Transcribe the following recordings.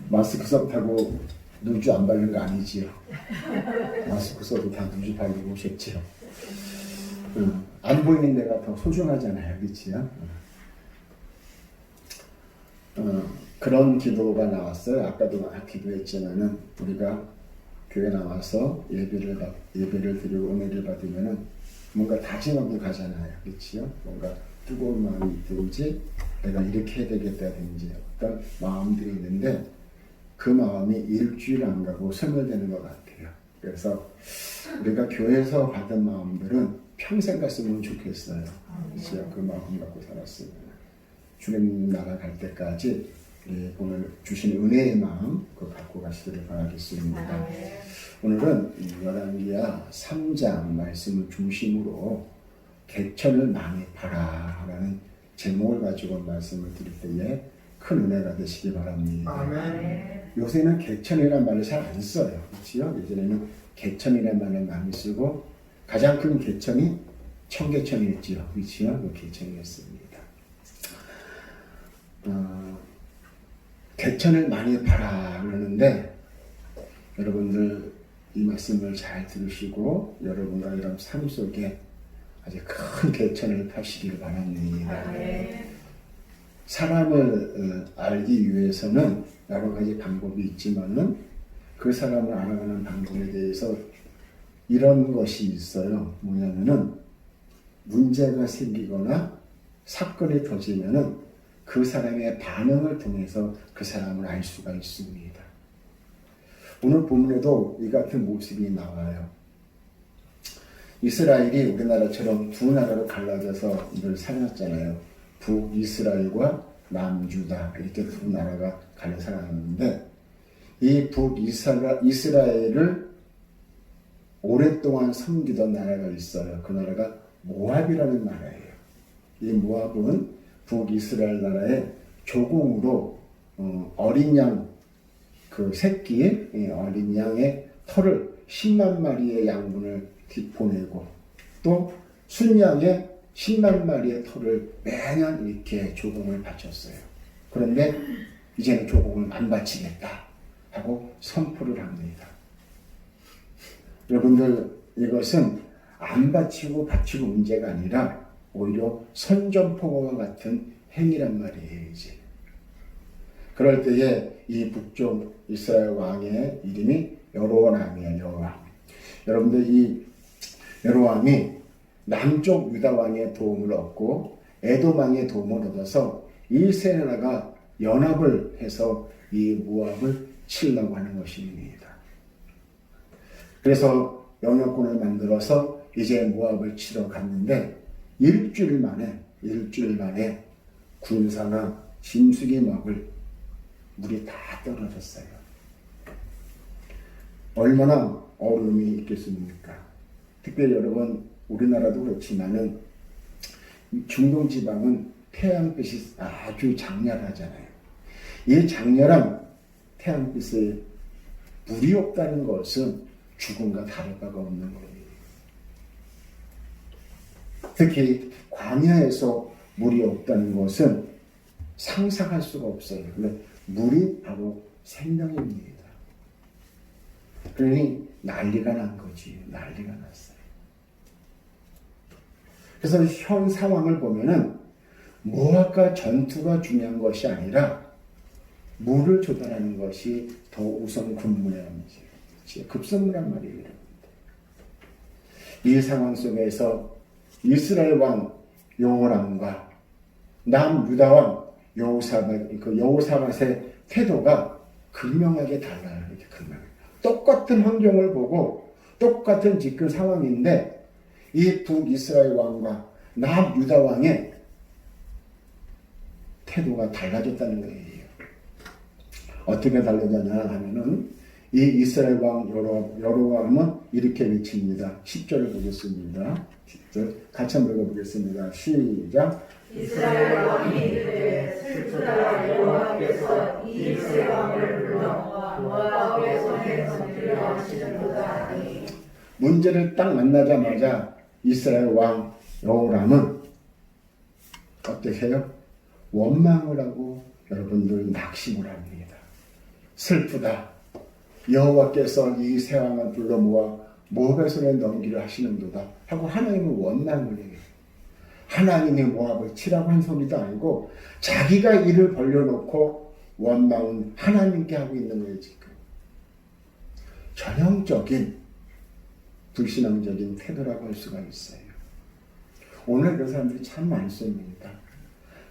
마스크 썼다고 누주 안 바르는 거 아니지요? 마스크 써도 다 누주 바르고 오셨지요? 안 보이는 데가 더 소중하잖아요, 그렇지요? 그런 기도가 나왔어요. 아까도 기도했지만은 우리가 교회 나와서 예배를 드리고 은혜를 받으면은 뭔가 다짐하고 가잖아요, 그렇지요? 뭔가 뜨거운 마음이 있든지 내가 이렇게 해야 되겠다든지 어떤 마음들이 있는데 그 마음이 일주일 안 가고 소멸되는 것 같아요. 그래서 우리가 교회에서 받은 마음들은 평생 갔으면 좋겠어요. 그렇죠? 그 마음 갖고 살았으면 주님 나라 갈 때까지 오늘 주신 은혜의 마음 그거 갖고 가시기를 바라겠습니다. 오늘은 열왕기하 3장 말씀을 중심으로 개천을 많이 파라 라는 제목을 가지고 말씀을 드릴 때에 큰 은혜가 되시기 바랍니다. 아멘. 요새는 개천이라는 말을 잘 안 써요. 그렇죠? 예전에는 개천이라는 말을 많이 쓰고 가장 큰 개천이 청개천이었지요. 그렇죠? 그 개천이었습니다. 개천을 많이 파라 그러는데 여러분들 이 말씀을 잘 들으시고 여러분과 여러분 삶 속에 아주 큰 개천을 파시길 바랍니다. 사람을 알기 위해서는 여러 가지 방법이 있지만은 그 사람을 알아가는 방법에 대해서 이런 것이 있어요. 뭐냐면은 문제가 생기거나 사건이 터지면은 그 사람의 반응을 통해서 그 사람을 알 수가 있습니다. 오늘 본문에도 이 같은 모습이 나와요. 이스라엘이 우리나라처럼 두 나라로 갈라져서 늘 살았잖아요. 북이스라엘과 남유다 이렇게 두 나라가 갈려 살았는데 이 북이스라엘을 오랫동안 섬기던 나라가 있어요. 그 나라가 모압이라는 나라예요. 이 모압은 북이스라엘 나라의 조공으로 어린 양 그 새끼 어린 양의 털을 10만 마리의 양분을 보내고 또 순양의 10만 마리의 털을 매년 이렇게 조공을 바쳤어요. 그런데 이제는 조공을 안 바치겠다 하고 선포를 합니다. 여러분들 이것은 안 바치고 문제가 아니라 오히려 선전포고와 같은 행위란 말이에요. 이제 그럴 때에 이 북쪽 이스라엘 왕의 이름이 여로왕이에요. 여로왕. 여러분들 이 여로왕이 남쪽 유다 왕의 도움을 얻고 에돔 왕의 도움을 얻어서 이 세 나라가 연합을 해서 이 모압을 치려고 하는 것입니다. 그래서 영역군을 만들어서 이제 모압을 치러 갔는데 일주일 만에 군사나 짐승이 먹을 물이 다 떨어졌어요. 얼마나 어려움이 있겠습니까? 특별히 여러분 우리나라도 그렇지만은 중동 지방은 태양빛이 아주 장렬하잖아요. 이 장렬한 태양빛에 물이 없다는 것은 죽음과 다를 바가 없는 거예요. 특히 광야에서 물이 없다는 것은 상상할 수가 없어요. 근데 물이 바로 생명입니다. 그러니 난리가 난 거지. 난리가 났어요. 그래서 현 상황을 보면은 모압과 전투가 중요한 것이 아니라 물을 조달하는 것이 더 우선 군무라는 거죠. 급선무란 말이에요. 여러분들. 이 상황 속에서 이스라엘 왕 여호람과 남유다 왕 여호사밧의 태도가 극명하게 달라요. 이렇게 극명하게. 똑같은 환경을 보고 똑같은 지금 상황인데 이 북이스라엘 왕과 남유다 왕의 태도가 달라졌다는 거예요. 어떻게 달라졌냐 하면은 이 이스라엘 왕 여로왕은 이렇게 외칩니다. 10절을 보겠습니다. 10절 같이 한번 읽어보겠습니다. 시작. 이스라엘 왕이 이르되 슬프다. 여호와께서 이 이스라엘 왕을 불러 모압의 손에 던지려 하시는도다 하니. 문제를 딱 만나자마자 이스라엘 왕 여호람은 어떻게 해요? 원망을 하고 여러분들 낙심을 합니다. 슬프다. 여호와께서 이 세왕을 불러 모아 모압의 손에 넘기려 하시는도다 하고 하나님은 원망을 해요. 하나님이 모압을 치라고 한 소리도 아니고 자기가 이를 벌려놓고 원망은 하나님께 하고 있는 거예요. 지금 전형적인 불신앙적인 태도라고 할 수가 있어요. 오늘 그런 사람들이 참 많습니다.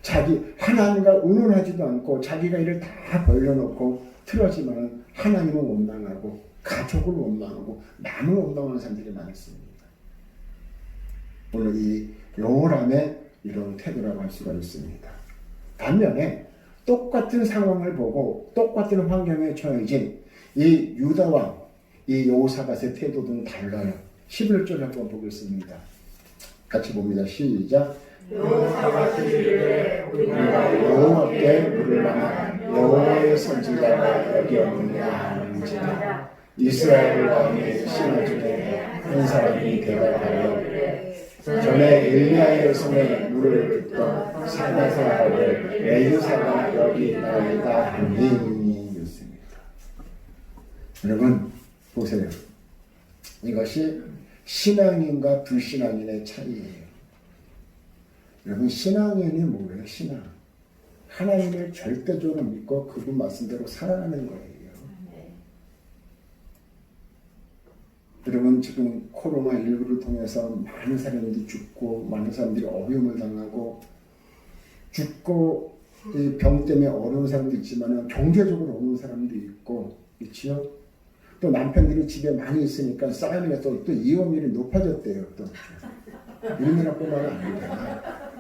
자기 하나님과 의논하지도 않고 자기가 이를 다 벌려놓고 틀어지만 하나님은 원망하고 가족을 원망하고 남을 원망하는 사람들이 많습니다. 오늘 이 요람의 이런 태도라고 할 수가 있습니다. 반면에 똑같은 상황을 보고 똑같은 환경에 처해진 이 유다왕, 이 여호사밧의 태도는 달라요. 11절 한번 보겠습니다. 같이 봅니다. 시작. 여호사밧이 이르되 우리가 여호와께 물을 만한 여호와의 선지자가 여기 없느냐 하는지라. 이스라엘 왕의 신하 중에 한 사람이 대답하여 전에 엘리야의 손에 물을 붓던 사바사를 엘리사가 여기 있나이다 하니 였습니다. 여러분 보세요. 이것이 신앙인과 불신앙인의 차이예요. 여러분 신앙인이 뭐예요? 신앙. 하나님을 절대적으로 믿고 그분 말씀대로 살아가는 거예요. 여러분 지금 코로나19를 통해서 많은 사람들이 죽고 많은 사람들이 어려움을 당하고 죽고 이 병 때문에 어려운 사람도 있지만 경제적으로 어려운 사람도 있고 그렇죠? 또 남편들이 집에 많이 있으니까 싸움에서 또 이혼율이 높아졌대요. 또 우리나라뿐만 아니라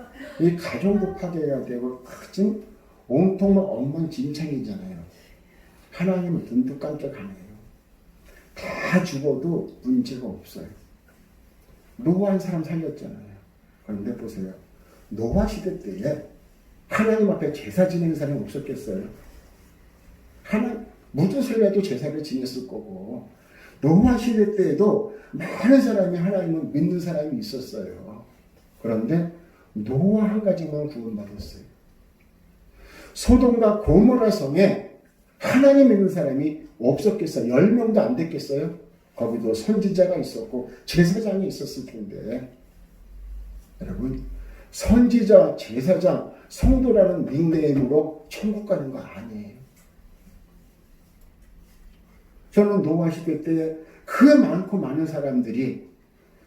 이 가정도 파괴가 되고 지금 온통 엉망진창이잖아요. 하나님은 눈도 깜짝 안 해요. 다 죽어도 문제가 없어요. 노아 한 사람 살렸잖아요. 그런데 보세요. 노아 시대 때에 하나님 앞에 제사 지내는 사람이 없었겠어요? 무드슬라도 제사를 지냈을 거고 노아 시대 때에도 많은 사람이 하나님을 믿는 사람이 있었어요. 그런데 노아 한 가지만 구원받았어요. 소돔과 고모라 성에 하나님 믿는 사람이 없었겠어요? 10명도 안 됐겠어요? 거기도 선지자가 있었고 제사장이 있었을 텐데 여러분 선지자, 제사장, 성도라는 닉네임으로 천국 가는 거 아니에요. 저는 노아 시대 때 그 많고 많은 사람들이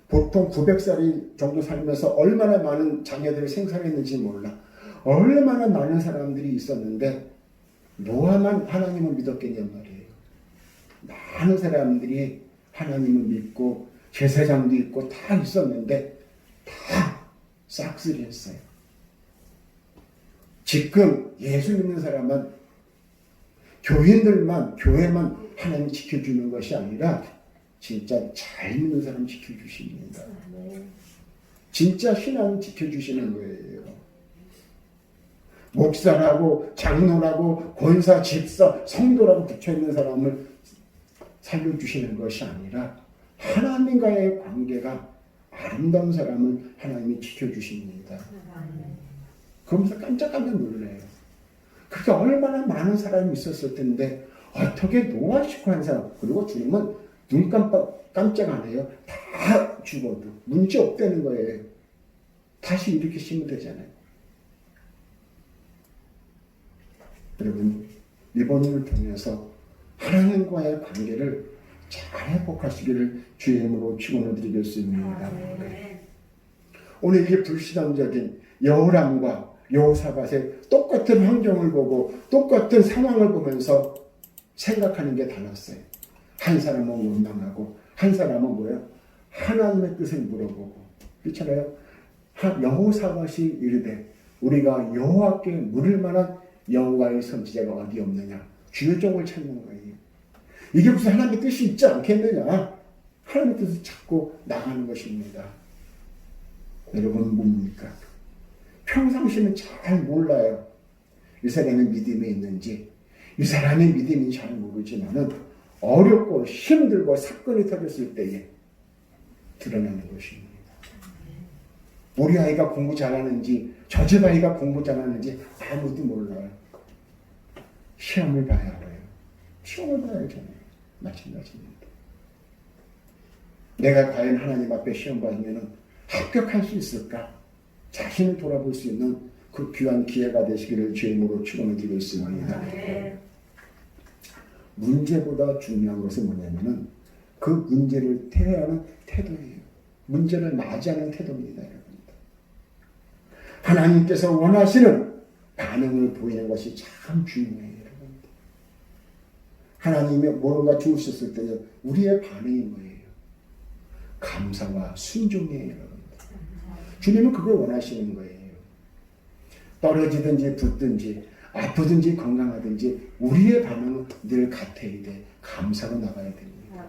보통 900살 정도 살면서 얼마나 많은 자녀들을 생산했는지 몰라. 얼마나 많은 사람들이 있었는데 노아만 하나님을 믿었겠냔 말이에요. 많은 사람들이 하나님을 믿고 제사장도 있고 다 있었는데 다 싹쓸이했어요. 지금 예수 믿는 사람은 교인들만 교회만 하나님 지켜주는 것이 아니라 진짜 잘 믿는 사람 지켜주십니다. 진짜 신앙 지켜주시는 거예요. 목사라고 장로라고 권사, 집사, 성도라고 붙여있는 사람을 살려주시는 것이 아니라 하나님과의 관계가 아름다운 사람을 하나님이 지켜주십니다. 그러면서 깜짝깜짝 놀라요. 그렇게 얼마나 많은 사람이 있었을 텐데 어떻게 노아시고 한 사람, 그리고 주님은 눈 깜짝 안 해요. 다 죽어도 문제 없다는 거예요. 다시 일으키시면 되잖아요. 여러분 이번 일을 통해서 하나님과의 관계를 잘 회복하시기를 주의 이름으로 축원을 드리겠습니다. 오늘 이게 불신앙적인 여호람과 여호사밧의 똑같은 환경을 보고 똑같은 상황을 보면서 생각하는 게 달랐어요. 한 사람은 원망하고 한 사람은 뭐예요? 하나님의 뜻을 물어보고 그렇잖아요. 여호사밧이 이르되 우리가 여호와께 물을 만한 여호와의 선지자가 어디 없느냐. 주요종을 찾는 거예요. 이게 무슨 하나님의 뜻이 있지 않겠느냐. 하나님의 뜻을 찾고 나가는 것입니다. 여러분 뭡니까? 평상시는 잘 몰라요. 이 사람의 믿음이 있는지 이 사람의 믿음이 잘 모르지만은 어렵고 힘들고 사건이 터졌을 때에 드러나는 것입니다. 우리 아이가 공부 잘하는지 저 집 아이가 공부 잘하는지 아무도 몰라요. 시험을 봐야 알아요. 시험을 봐야 하잖아요. 마찬가지입니다. 내가 과연 하나님 앞에 시험 받으면 합격할 수 있을까? 자신을 돌아볼 수 있는 그 귀한 기회가 되시기를 주의 이름으로 축원을 드리고 있습니다. 문제보다 중요한 것은 뭐냐면은 그 문제를 대하는 태도예요. 문제를 맞이하는 태도입니다, 여러분. 하나님께서 원하시는 반응을 보이는 것이 참 중요해요, 여러분. 하나님이 뭔가 주셨을 때 우리의 반응이 뭐예요? 감사와 순종이에요, 여러분. 주님은 그걸 원하시는 거예요. 떨어지든지 붙든지 아프든지 건강하든지 우리의 반응은 늘 같아야 돼. 감사로 나가야 됩니다.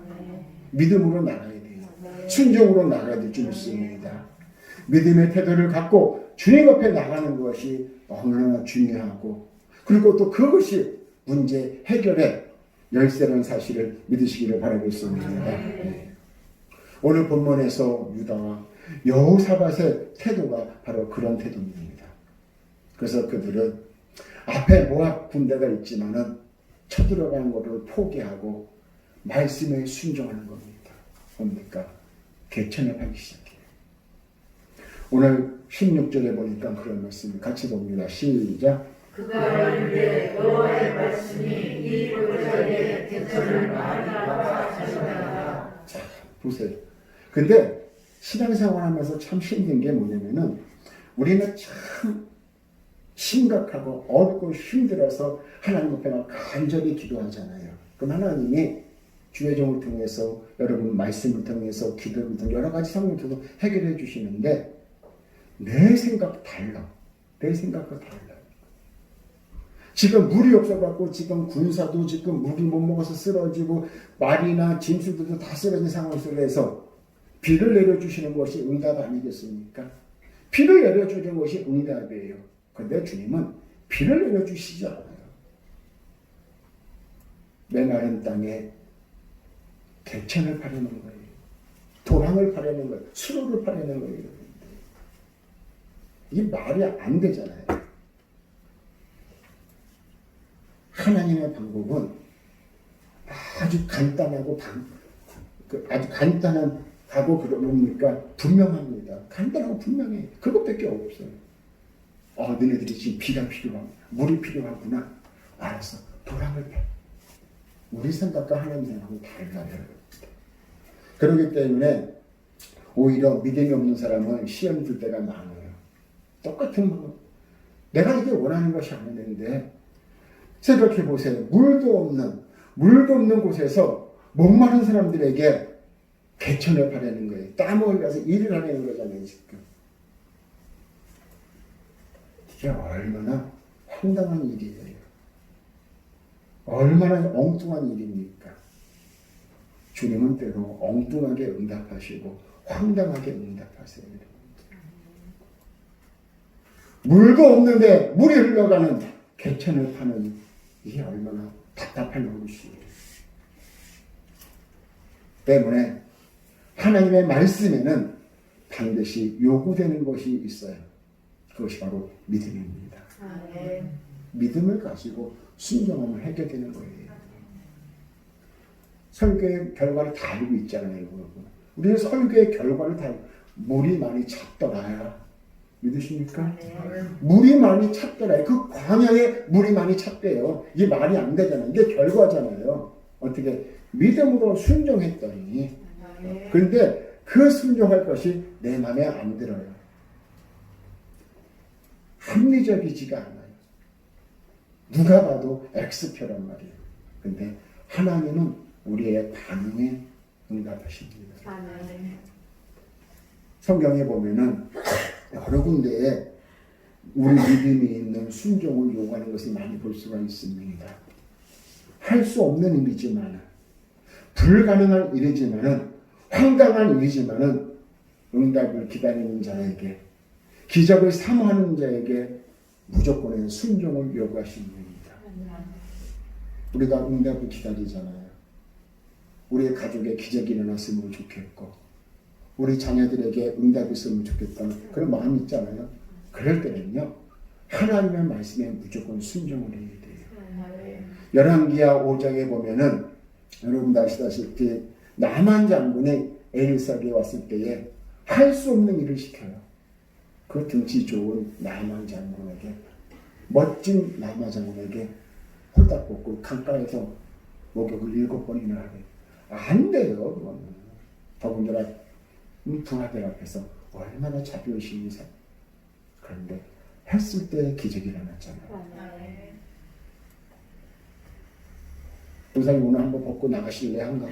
믿음으로 나가야 돼요. 순종으로 나가야 될 줄 믿습니다. 믿음의 태도를 갖고 주님 앞에 나가는 것이 얼마나 중요하고 그리고 또 그것이 문제 해결의 열쇠라는 사실을 믿으시기를 바라겠습니다. 네. 오늘 본문에서 유다와 여호사밧의 태도가 바로 그런 태도입니다. 그래서 그들은 앞에 모압 군대가 있지만은 쳐들어가는 것을 포기하고 말씀에 순종하는 겁니다. 뭡니까? 개천을 하기 시작해요. 오늘 16절에 보니까 그런 말씀을 같이 봅니다. 시작. 그가 이르되 여호와의 말씀이 이 골짜기에 개천을 많이라고 하시니라. 자, 보세요. 근데 신앙생활 하면서 참 힘든 게 뭐냐면은 우리는 참 심각하고 어렵고 힘들어서 하나님 앞에 간절히 기도하잖아요. 그럼 하나님이 주의 종을 통해서 여러분 말씀을 통해서 기도를 통해서 여러 가지 상황을 통해서 해결해 주시는데 내 생각 달라. 내 생각과 달라. 지금 물이 없어갖고 지금 군사도 지금 물이 못 먹어서 쓰러지고 말이나 짐승들도 다 쓰러진 상황 속에서 비를 내려주시는 것이 응답 아니겠습니까? 비를 내려주는 것이 응답이에요. 그런데 주님은 비를 내려주시지 않아요. 메마른 땅에 개천을 파려는 거예요. 도랑을 파려는 거예요. 수로를 파려는 거예요. 이게 말이 안 되잖아요. 하나님의 방법은 아주 간단하고 아주 간단한 하고 그러니까 분명합니다. 간단하고 분명해. 그것밖에 없어요. 너네들이 지금 비가 필요하구나. 물이 필요하구나. 알았어. 도랑을 펴. 우리 생각과 하나님 생각은 달라요. 그렇기 때문에 오히려 믿음이 없는 사람은 시험 들 때가 많아요. 똑같은 거. 내가 이게 원하는 것이 아닌데 생각해 보세요. 물도 없는 곳에서 목마른 사람들에게 개천을 파려는 거예요. 땀을 흘려서 일을 하려는 거잖아요, 지금. 이게 얼마나 황당한 일이에요. 얼마나 엉뚱한 일입니까? 주님은 때로 엉뚱하게 응답하시고 황당하게 응답하세요. 물도 없는데 물이 흘러가는 개천을 파는 이게 얼마나 답답한 노릇이에요. 때문에 하나님의 말씀에는 반드시 요구되는 것이 있어요. 그것이 바로 믿음입니다. 믿음을 가지고 순종하면 해결되는 거예요. 설교의 결과를 다 알고 있잖아요. 우리는 설교의 결과를 다 물이 많이 찼더라. 믿으십니까? 물이 많이 찼더라. 그 광야에 물이 많이 찼대요. 이게 말이 안 되잖아요. 이게 결과잖아요. 어떻게 믿음으로 순종했더니 그런데 그 순종할 것이 내 마음에 안 들어요. 합리적이지가 않아요. 누가 봐도 X표란 말이에요. 근데 하나님은 우리의 반응에 응답하십니다. 성경에 보면은 여러 군데에 우리 믿음이 있는 순종을 요구하는 것을 많이 볼 수가 있습니다. 할 수 없는 일이지만 불가능한 일이지만은 황당한 일이지만은 응답을 기다리는 자에게 기적을 사모하는 자에게 무조건의 순종을 요구하십니다. 우리가 응답을 기다리잖아요. 우리 가족에 기적이 일어났으면 좋겠고 우리 자녀들에게 응답이 있으면 좋겠다는 그런 마음이 있잖아요. 그럴 때는요. 하나님의 말씀에 무조건 순종을 해야 돼요. 열왕기하 5장에 보면은 여러분 아시다시피 나만 장군이 엘리사에게 왔을 때에 할 수 없는 일을 시켜요. 그 등치 좋은 나만 장군에게, 멋진 나만 장군에게 홀딱 벗고 강가에서 목욕을 7번이나 하게. 안 돼요, 그거는. 더군다나 부하들 앞에서 얼마나 자비의식이 있어. 그런데 했을 때 기적이 일어났잖아요. 부사님 오늘 한번 벗고 나가실래? 한가?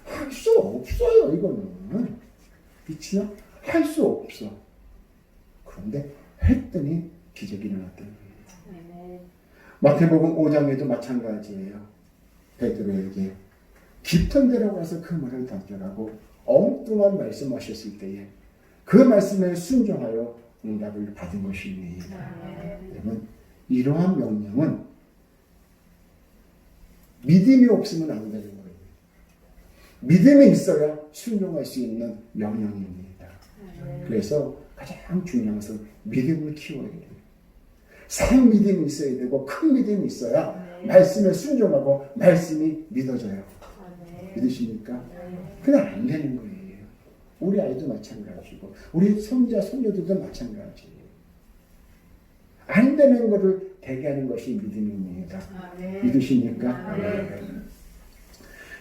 할 수 없어요, 이거는. 그치요? 할 수 없어. 그런데 했더니 기적이 일어났다는 거예요. 마태복음 5장에도 마찬가지예요. 베드로에게 깊은 데로 가서 그물을 던져라고 엉뚱한 말씀하셨을 때에 그 말씀에 순종하여 응답을 받은 것입니다. 여러분, 이러한 명령은 믿음이 없으면 안 되는 거예요. 믿음이 있어야 순종할 수 있는 명령입니다. 그래서 가장 중요한 것은 믿음을 키워야 돼요. 산 믿음이 있어야 되고 큰 믿음이 있어야 말씀에 순종하고 말씀이 믿어져요. 믿으십니까? 그냥 안 되는 거예요. 우리 아이도 마찬가지고 우리 손자, 손녀들도 마찬가지예요. 안 되는 것을 되게 하는 것이 믿음입니다. 믿으십니까?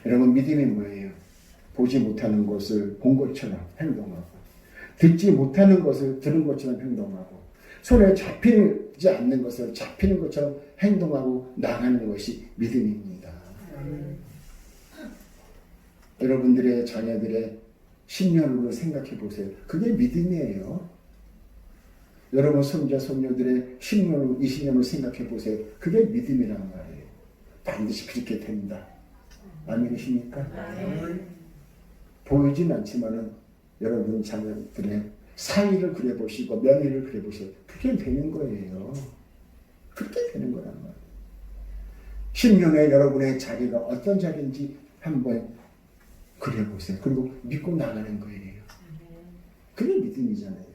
여러분, 믿음이 뭐예요? 보지 못하는 것을 본 것처럼 행동하고, 듣지 못하는 것을 들은 것처럼 행동하고, 손에 잡히지 않는 것을 잡히는 것처럼 행동하고 나가는 것이 믿음입니다. 여러분들의 자녀들의 10년으로 생각해 보세요. 그게 믿음이에요. 여러분 손자, 손녀들의 10년, 20년으로 생각해 보세요. 그게 믿음이란 말이에요. 반드시 그렇게 된다. 아멘이십니까? 보이진 않지만은 여러분 자녀들의 사위를 그려보시고 며느리를 그려보세요. 그게 되는 거예요. 그렇게 되는 거란 말이에요. 10년에 여러분의 자리가 어떤 자리인지 한번 그려보세요. 그리고 믿고 나가는 거예요. 그게 믿음이잖아요.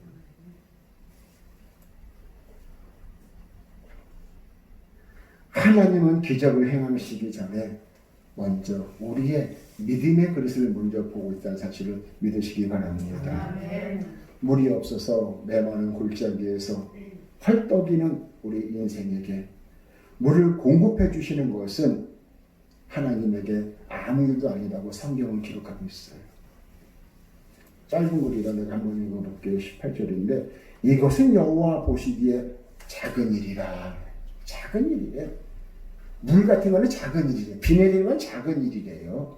하나님은 기적을 행하시기 전에 먼저 우리의 믿음의 그릇을 먼저 보고 있다는 사실을 믿으시기 바랍니다. 물이 없어서 메마른 골짜기에서 헐떡이는 우리 인생에게 물을 공급해 주시는 것은 하나님에게 아무 일도 아니라고 성경은 기록하고 있어요. 짧은 글이라 내가 한번 읽어볼게요. 18절인데 이것은 여호와 보시기에 작은 일이라. 작은 일이래. 물 같은 거는 작은 일이래. 비 내리는 건 작은 일이래요.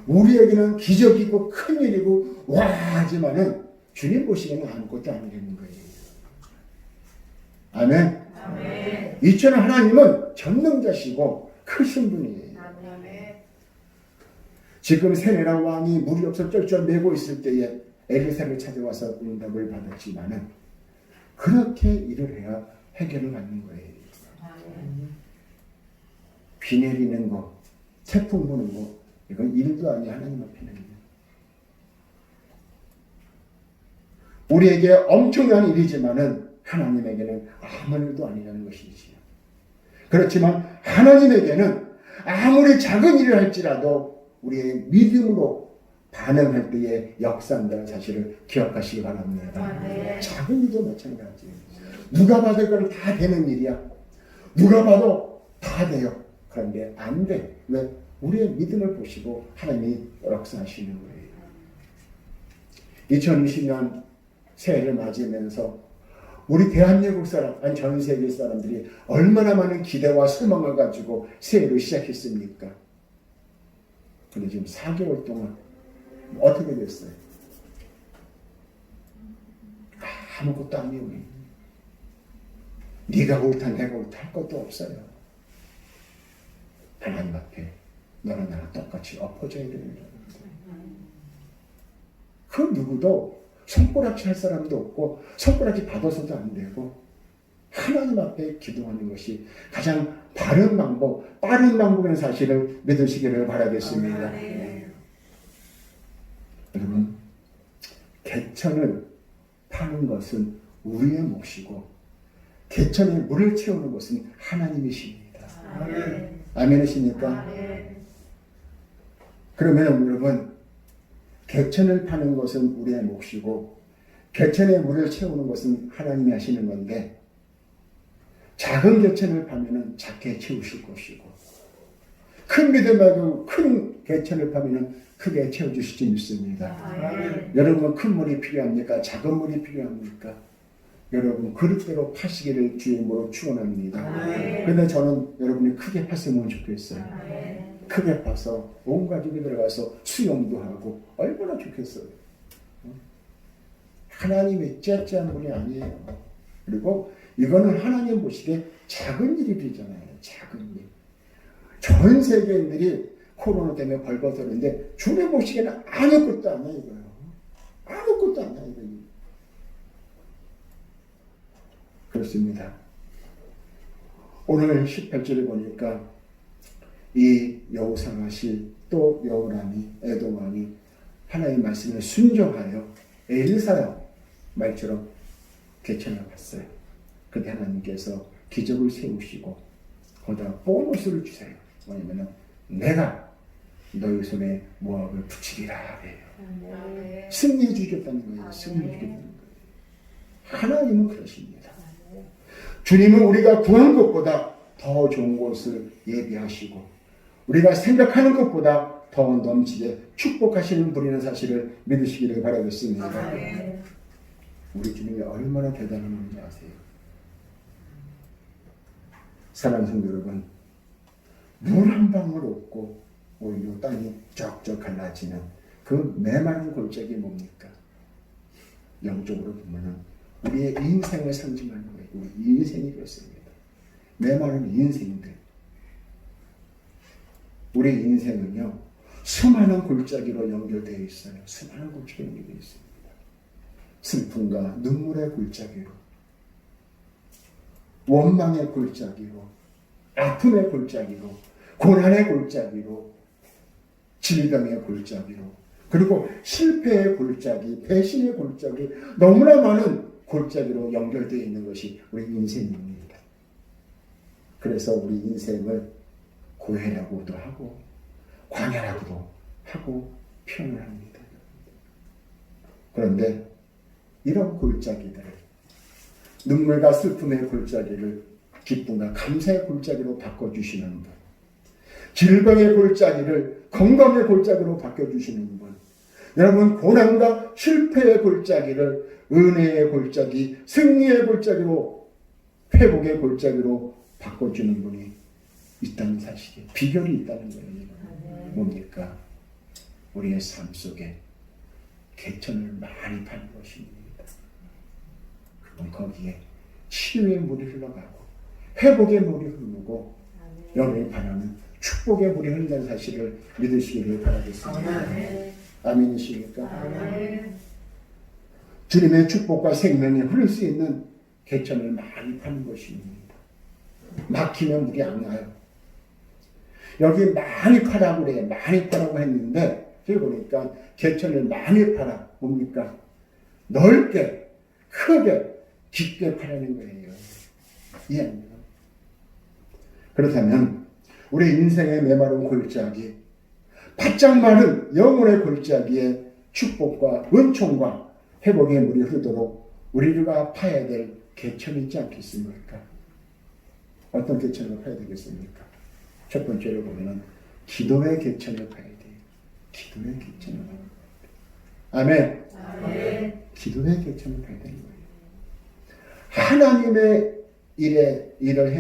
우리에게는 기적이고 큰 일이고 와 하지만은 주님 보시기에는 아무것도 아니라는 거예요. 아멘. 아멘. 이처럼 하나님은 전능자시고 크신 분이에요. 지금 세네라 왕이 물이 없어 쩔쩔 매고 있을 때에 엘리사를 찾아와서 응답을 받았지만은 그렇게 일을 해야 해결을 받는 거예요. 비 내리는 거, 태풍 부는 거, 이건 일도 아니 하나님 앞에는. 우리에게 엄청난 일이지만은 하나님에게는 아무 일도 아니라는 것이지요. 그렇지만 하나님에게는 아무리 작은 일을 할지라도 우리의 믿음으로 반응할 때에 역사한다는 사실을 기억하시기 바랍니다. 작은 일도 마찬가지예요. 누가 봐도 그건 다 되는 일이야. 누가 봐도 다 돼요. 그런데 안 돼. 왜? 우리의 믿음을 보시고 하나님이 역사하시는 거예요. 2020년 새해를 맞이하면서 우리 대한민국 사람, 아니 전 세계 사람들이 얼마나 많은 기대와 소망을 가지고 새해를 시작했습니까? 근데 지금 4개월 동안 어떻게 됐어요? 아무것도 아니에요. 네가 옳다 내가 옳다 할 것도 없어요. 하나님 앞에 너랑 나랑 똑같이 엎어져야 되는 거예요. 그 누구도 손가락질 할 사람도 없고 손가락질 받아서도 안 되고 하나님 앞에 기도하는 것이 가장 바른 방법, 빠른 방법의 사실을 믿으시기를 바라겠습니다. 여러분, 개천을 파는 것은 우리의 몫이고 개천에 물을 채우는 것은 하나님이십니다. 아멘이십니까? 그러면 여러분, 개천을 파는 것은 우리의 몫이고 개천의 물을 채우는 것은 하나님이 하시는 건데, 작은 개천을 파면은 작게 채우실 것이고 큰 믿음하고 큰 개천을 파면은 크게 채워주실지 믿습니다. 여러분, 큰 물이 필요합니까? 작은 물이 필요합니까? 여러분, 그릇대로 파시기를 주님으로 축원합니다. 그런데 저는 여러분이 크게 팠으면 좋겠어요. 크게 파서 온 가족이 들어가서 수영도 하고 얼마나 좋겠어요. 하나님이 째째한 분이 아니에요. 그리고 이거는 하나님 보시기에 작은 일이잖아요. 작은 일. 전 세계인들이 코로나 때문에 벌거졌는데 주님 보시기에는 아무것도 아니야 이거요. 아무것도 아니야 이거. 그렇습니다. 오늘 18절에 보니까 이 여호사밧이 또 여호람이 에돔왕이 하나님의 말씀에 순종하여 엘사야 말처럼 개천을 봤어요. 그때 하나님께서 기적을 세우시고 거기다 보너스를 주세요. 뭐냐면은 내가 너희 손에 모압을 붙이리라 해요. 승리해 주겠다는 거예요. 승리해 주겠다는 거예요. 하나님은 그러십니다. 주님은 우리가 구한 것보다 더 좋은 곳을 예비하시고 우리가 생각하는 것보다 더 넘치게 축복하시는 분이라는 사실을 믿으시기를 바라겠습니다. 우리 주님이 얼마나 대단한 분인지 아세요? 사랑하는 성도 여러분, 물 한 방울 없고 오히려 땅이 쩍쩍 갈라지는 그 메마른 골짜기 뭡니까? 영적으로 보면은 우리의 인생을 상징하는 거예요. 우리 인생이 그렇습니다. 메마른 인생들. 우리 인생은요, 수많은 골짜기로 연결되어 있어요. 수많은 골짜기로 연결되어 있습니다. 슬픔과 눈물의 골짜기로, 원망의 골짜기로, 아픔의 골짜기로, 고난의 골짜기로, 질병의 골짜기로, 그리고 실패의 골짜기, 배신의 골짜기, 너무나 많은 골짜기로 연결되어 있는 것이 우리 인생입니다. 그래서 우리 인생을 고해라고도 하고 광야라고도 하고 표현을 합니다. 그런데 이런 골짜기들을, 눈물과 슬픔의 골짜기를 기쁨과 감사의 골짜기로 바꿔주시는 분, 질병의 골짜기를 건강의 골짜기로 바꿔주시는 분, 여러분 고난과 실패의 골짜기를 은혜의 골짜기, 승리의 골짜기로, 회복의 골짜기로 바꿔주는 분이 있다는 사실이, 비결이 있다는 거예요. 뭡니까? 우리의 삶 속에 개천을 많이 파는 것입니다. 그럼 거기에 치유의 물이 흘러가고 회복의 물이 흐르고 여러분이 바라는 축복의 물이 흐른다는 사실을 믿으시기를 바라겠습니다. 아멘이십니까? 주님의 축복과 생명이 흐를 수 있는 개천을 많이 파는 것입니다. 막히면 물이 안 나요. 여기 많이 파라고 그래요. 많이 파라고 했는데 여기 보니까 개천을 많이 파라. 뭡니까? 넓게, 크게, 깊게 파라는 거예요. 이해합니까? 그렇다면 우리 인생의 메마른 골짜기, 바짝 마른 영혼의 골짜기에 축복과 은총과 회복의 물이 흐르도록 우리가 파야 될 개천이 있지 않겠습니까? 어떤 개천을 파야 되겠습니까? 첫 번째로 보면은 기도의 개천을 파야 돼요. 기도의 개천을 파야 돼요. 아멘. 아멘. 기도의 개천을 파야 되는 거예요. 하나님의 일을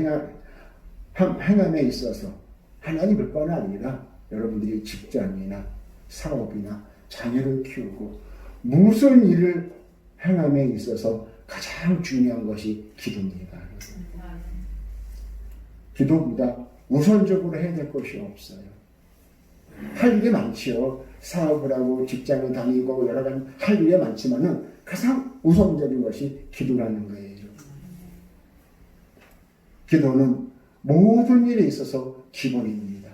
행함에 있어서 하나님을 뿐 아니라 여러분들이 직장이나 사업이나 자녀를 키우고 무슨 일을 행함에 있어서 가장 중요한 것이 기도입니다. 기도보다 우선적으로 해야 될 것이 없어요. 할 일이 많지요. 사업을 하고 직장을 다니고 여러 가지 할 일이 많지만은 가장 우선적인 것이 기도라는 거예요. 기도는 모든 일에 있어서 기본입니다.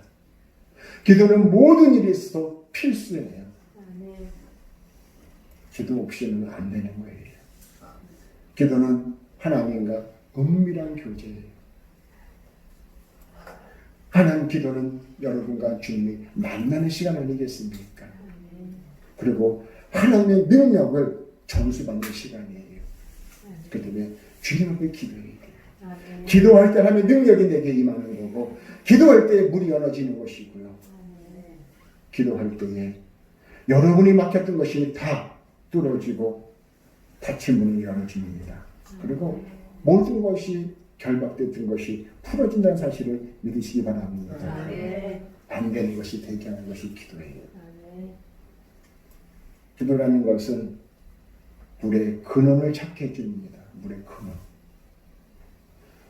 기도는 모든 일에 있어서 필수예요. 기도 없이는 안 되는 거예요. 기도는 하나님과 은밀한 교제예요. 하나님 기도는 여러분과 주님이 만나는 시간 아니겠습니까? 그리고 하나님의 능력을 전수받는 시간이에요. 그 때문에 주님 앞에 기도해야 돼요. 기도할 때 하나님의 능력이 내게 임하는 거고, 기도할 때 물이 열어지는 것이고요. 기도할 때에 여러분이 막혔던 것이 다 뚫어지고 닫힌 문이 열어집니다. 그리고 모든 것이 결박됐던 것이 풀어진다는 사실을 믿으시기 바랍니다. 안 되는 것이 되게 하는 것이 기도예요. 기도라는 것은 물의 근원을 찾게 해줍니다. 물의 근원.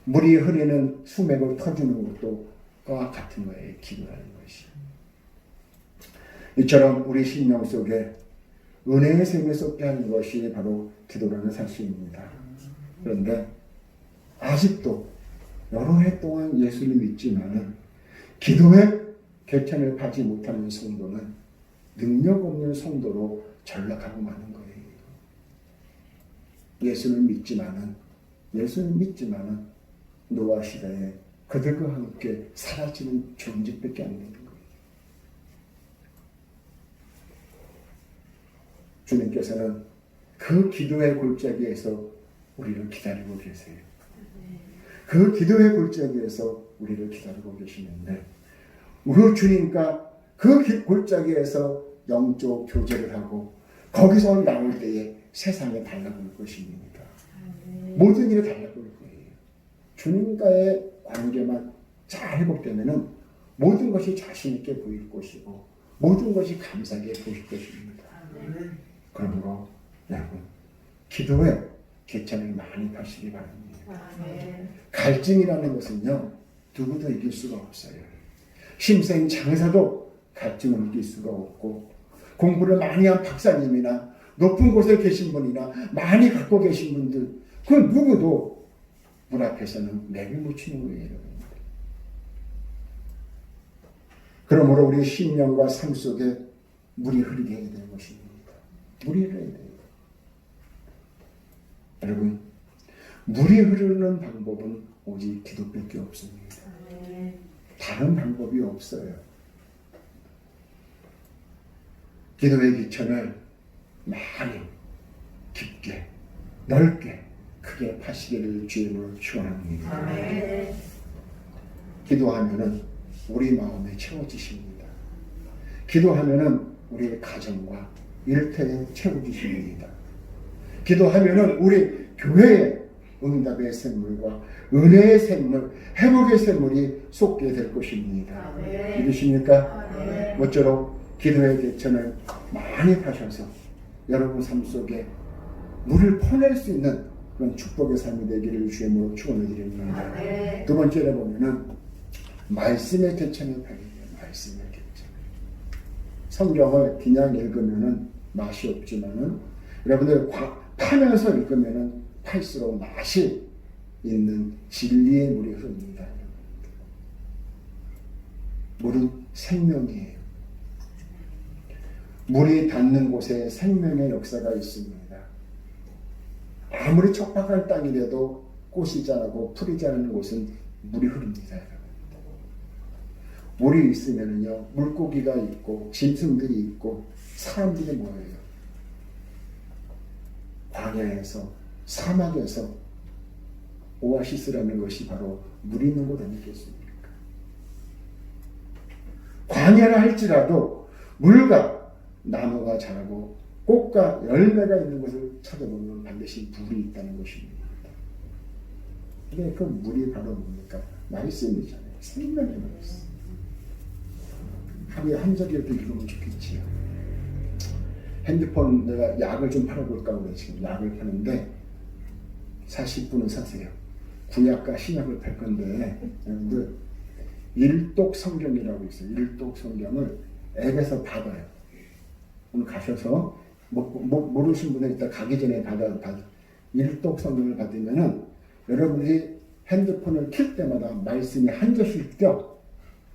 물이 흐르는 수맥을 터주는 것도 그와 같은 거예요. 기도라는 것이. 이처럼 우리 심령 속에 은혜의 샘을 쏟게 하는 것이 바로 기도라는 사실입니다. 그런데 아직도 여러 해 동안 예수를 믿지만 기도에 개천을 받지 못하는 성도는 능력 없는 성도로 전락하고 마는 거예요. 예수는 믿지만은 노아 시대에 그들과 함께 사라지는 존재밖에 안 되는 거예요. 주님께서는 그 기도의 골짜기에서 우리를 기다리고 계세요. 그 기도의 골짜기에서 우리를 기다리고 계시는데, 우리 주님과 그 골짜기에서 영적 교제를 하고 거기서 나올 때에 세상에 달라볼 것입니다. 모든 일이 달라볼 거예요. 주님과의 관계만 잘 회복되면은 모든 것이 자신 있게 보일 것이고 모든 것이 감사하게 보일 것입니다. 그러므로 여러분, 기도에 개천을 많이 파시기 바랍니다. 갈증이라는 것은요, 누구도 이길 수가 없어요. 심생 장사도 갈증을 이길 수가 없고, 공부를 많이 한 박사님이나 높은 곳에 계신 분이나 많이 갖고 계신 분들, 그 누구도 물 앞에서는 맥을 못 치는 거예요. 그러므로 우리 심령과 삶 속에 물이 흐르게 해야 되는 것입니다. 물이 흐르야 돼요. 여러분, 물이 흐르는 방법은 오직 기도밖에 없습니다. 다른 방법이 없어요. 기도의 기천을 많이 깊게 넓게 크게 파시기를 주님으로 축원합니다. 기도하면은 우리 마음에 채워지십니다. 기도하면은 우리의 가정과 일터에 채워지십니다. 기도하면은 우리 교회에 응답의 샘물과 은혜의 샘물, 회복의 샘물이 쏟게 될 것입니다. 믿으십니까? 모쪼록 기도의 개천을 많이 파셔서 여러분 삶 속에 물을 퍼낼 수 있는 그런 축복의 삶이 되기를 주님으로 축원을 드립니다. 두 번째로 보면은 말씀의 개천을 파게 돼요. 말씀의 개천. 성경을 그냥 읽으면은 맛이 없지만은 여러분들 파면서 읽으면은 팔수록 맛이 있는 진리의 물이 흐릅니다. 물은 생명이에요. 물이 닿는 곳에 생명의 역사가 있습니다. 아무리 척박한 땅이라도 꽃이 자라고 풀이 자라는 곳은 물이 흐릅니다. 물이 있으면요, 물고기가 있고 짐승들이 있고 사람들이 모여요. 광야에서, 사막에서 오아시스라는 것이 바로 물이 있는 곳 아니겠습니까? 광야라 할지라도 물과 나무가 자라고 꽃과 열매가 있는 것을 찾아보면 반드시 물이 있다는 것입니다. 근데 그 물이 바로 뭡니까? 말씀이잖아요. 생명의 말씀. 하루에 한 절이라도 읽으면 좋겠지요. 핸드폰 내가 약을 좀 팔아볼까 그래. 지금 약을 파는데 40분은 사세요. 구약과 신약을 팔 건데 여러분들 일독 성경이라고 있어요. 일독 성경을 앱에서 받아요. 오늘 가셔서 모르신 분은 일단 가기 전에 받아 일독 성경을 받으면은 여러분이 핸드폰을 킬 때마다 말씀이 한 절씩 떠.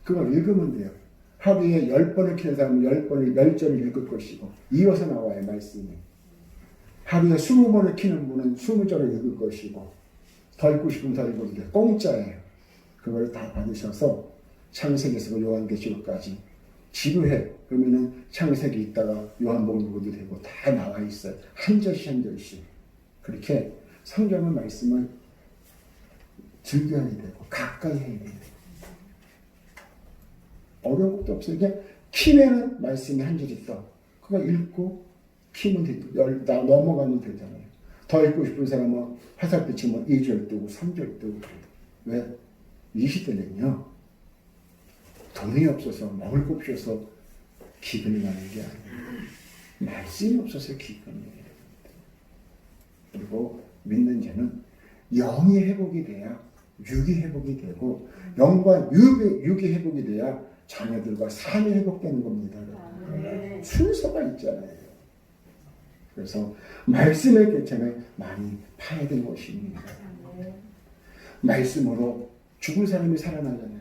그걸 읽으면 돼요. 하루에 10번을 키는 사람은 10절을 읽을 것이고 이어서 나와요. 말씀이. 하루에 20번을 키는 분은 20절을 읽을 것이고 더 읽고 싶으면 더 읽어도 돼요. 공짜예요. 그걸 다 받으셔서 창세기에서 요한계시록까지 지루해 그러면은 창세기 있다가 요한복음도 되고 다 나와 있어요. 한 절씩 한 절씩. 그렇게 성경의 말씀을 즐겨야 되고 가까이 해야 돼요. 어려운 것도 없어요. 그냥 키면은 말씀이 한 줄 있다. 그거 읽고 키면 되죠. 넘어가면 되잖아요. 더 읽고 싶은 사람은 화살표 뭐 2절 뜨고 3절 뜨고. 왜? 이 시대는요. 돈이 없어서 먹을 것 없어서 기근이 나는 게 아니에요. 말씀이 없어서 기근이 나요. 그리고 믿는 자는 영이 회복이 돼야 육이 회복이 되고 영과 육이 회복이 돼야 자녀들과 삶이 회복되는 겁니다. 순서가 있잖아요. 그래서 말씀의 개천을 많이 파야 되는 것입니다. 말씀으로 죽은 사람이 살아나잖아요.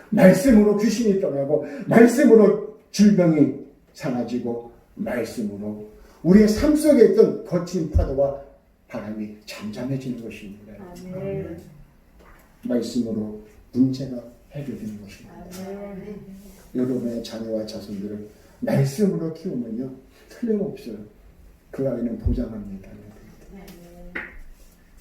말씀으로 귀신이 떠나고 말씀으로 질병이 사라지고 말씀으로 우리의 삶 속에 있던 거친 파도와 바람이 잠잠해지는 것입니다. 말씀으로 문제가 해결되는 것입니다. 여러분의 자녀와 자손들을 말씀으로 키우면요 틀림없어요. 그 아이는 보장합니다.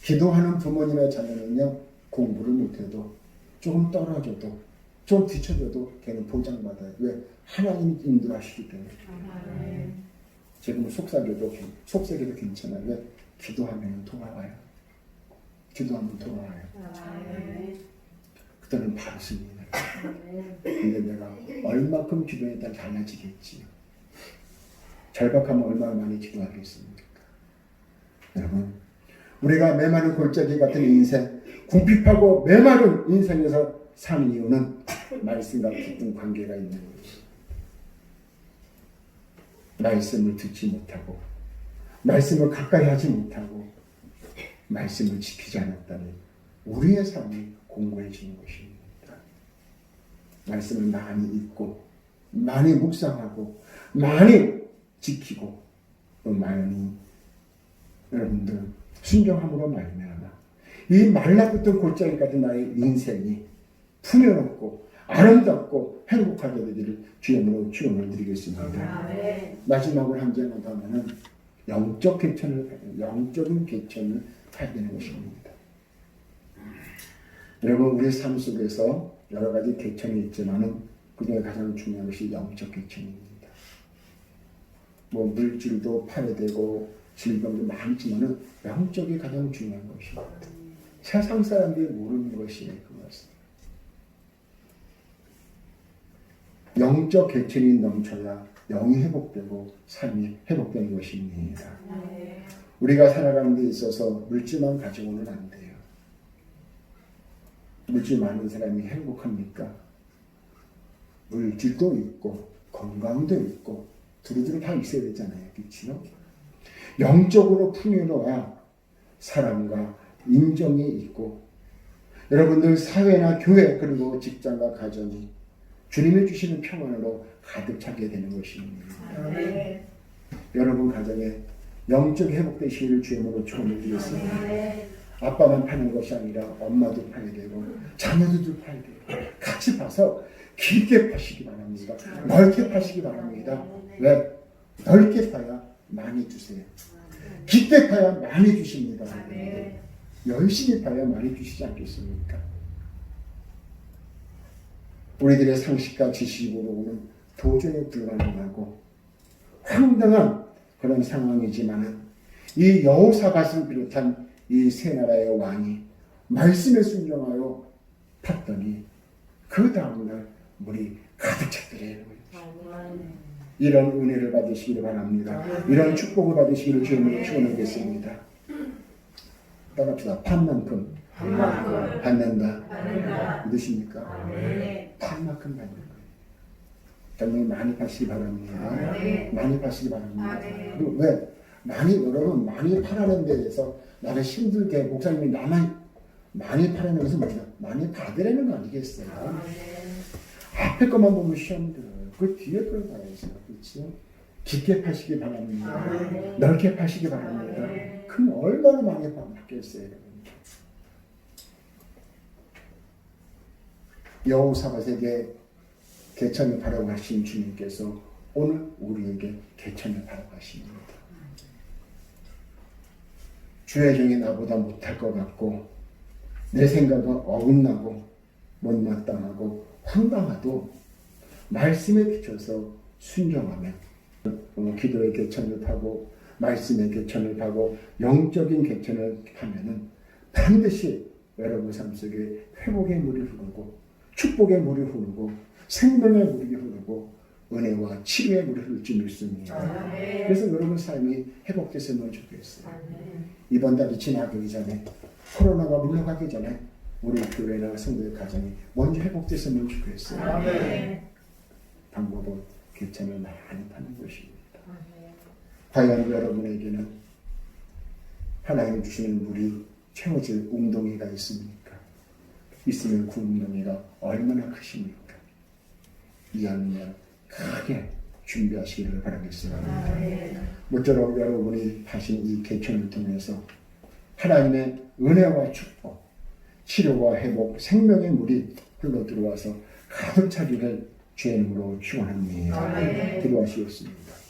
기도하는 부모님의 자녀는요 공부를 못해도 조금 떨어져도 좀 뒤쳐져도 걔는 보장받아요. 왜? 하나님이 인도하시기 때문에. 지금 속삭여도 괜찮아요. 왜? 기도하면 돌아와요. 기도하면 돌아와요. 그때는 바로 승리해요. 근데 내가 얼마큼 기도했다 달라지겠지. 절박하면 얼마나 많이 기도하겠습니까? 여러분, 우리가 메마른 골짜기 같은 인생, 궁핍하고 메마른 인생에서 사는 이유는 말씀과 깊은 관계가 있는 거죠. 말씀을 듣지 못하고, 말씀을 가까이 하지 못하고, 말씀을 지키지 않았다면 우리의 삶이 공고해지는 것입니다. 말씀을 많이 읽고, 많이 묵상하고, 많이 지키고, 또 많이 여러분들 순종함으로 말미암아 이 말라붙은 골짜기 같은 나의 인생이 풍요롭고 아름답고 행복하게 되기를 주님으로 축원을 드리겠습니다. 마지막으로 한 점을 더 하면은 영적인 개천을 해야 되는 것입니다. 여러분 우리 삶 속에서 여러 가지 개천이 있지만은 그중에 가장 중요한 것이 영적 개천입니다. 뭐 물질도 파괴되고 질병도 많지만은 영적이 가장 중요한 것입니다. 세상 사람들이 모르는 것이 그것입니다. 영적 개천이 넘쳐야 영이 회복되고 삶이 회복되는 것입니다. 우리가 살아가는 데 있어서 물질만 가지고는 안 돼요. 물질 많은 사람이 행복합니까? 물질도 있고 건강도 있고 두루두루 다 있어야 되잖아요. 그렇죠? 영적으로 풍요로워야 사랑과 인정이 있고 여러분들 사회나 교회 그리고 직장과 가정이 주님이 주시는 평안으로 가득 차게 되는 것입니다. 여러분 가정에 영적 회복되시기를 주님으로 축원드리겠습니다. 아빠만 파는 것이 아니라 엄마도 파야 되고 자녀들도 파야 되고 같이 파서 길게 파시기 바랍니다. 넓게 파시기 바랍니다. 왜? 넓게 파야 많이 주세요. 깊게 파야 많이 주십니다. 열심히 파야 많이 주시지 않겠습니까? 우리들의 상식과 지식으로는 도저히 불가능하고 황당한 그런 상황이지만 이 여호사밧을 비롯한 이 세 나라의 왕이 말씀에 순종하여 팠더니 그 다음날 물이 가득 찼더래요. 이런 은혜를 받으시기를 바랍니다. 이런 축복을 받으시기를 주님으로 축원하겠습니다. 따라합시다. 판만큼 받는다. 믿으십니까? 판만큼 받는 거예요. 정말 많이 파시기 바랍니다. 많이 파시기 바랍니다. 그리고 왜? 여러분 많이 파라는 데 대해서 나를 힘들게 목사님이 나만 많이 파라는 것은 뭐냐? 많이 받으라는 거 아니겠어요? 앞에 것만 보면 시험 들어요. 그 뒤에 걸 봐야죠. 그렇죠? 깊게 파시기 바랍니다. 넓게 파시기 바랍니다. 그럼 얼마나 많이 받겠어요? 여호사밧에게 개천을 바라고 하신 주님께서 오늘 우리에게 개천을 바라고 하십니다. 주의 종이 나보다 못할 것 같고 내 생각은 어긋나고 못마땅하고 황당하도 말씀에 비춰서 순종하면 기도의 개천을 파고 말씀의 개천을 파고 영적인 개천을 파면은 반드시 여러분 삶 속에 회복의 물이 흐르고 축복의 물이 흐르고 생명의 물이 흐르고 은혜와 치료의 물이 흐를 줄 믿습니다. 그래서 여러분 삶이 회복됐으면 좋겠어요. 이번 달이 지나기 전에 코로나가 물러가기 전에 우리 교회나 성도의 가정이 먼저 회복됐으면 좋겠어요. 방법은 개천을 많이 파는 것입니다. 과연 여러분에게는 하나님 주시는 물이 채워질 웅덩이가 있습니까? 있으면 그 웅덩이가 얼마나 크십니까? 이왕이면 크게 준비하시기를 바라겠습니다. 모쪼록 여러분이 하신 이 개천을 통해서 하나님의 은혜와 축복, 치료와 회복, 생명의 물이 흘러 들어와서 가득 차기를 주의 이름으로 축원합니다. 기도하시겠습니다.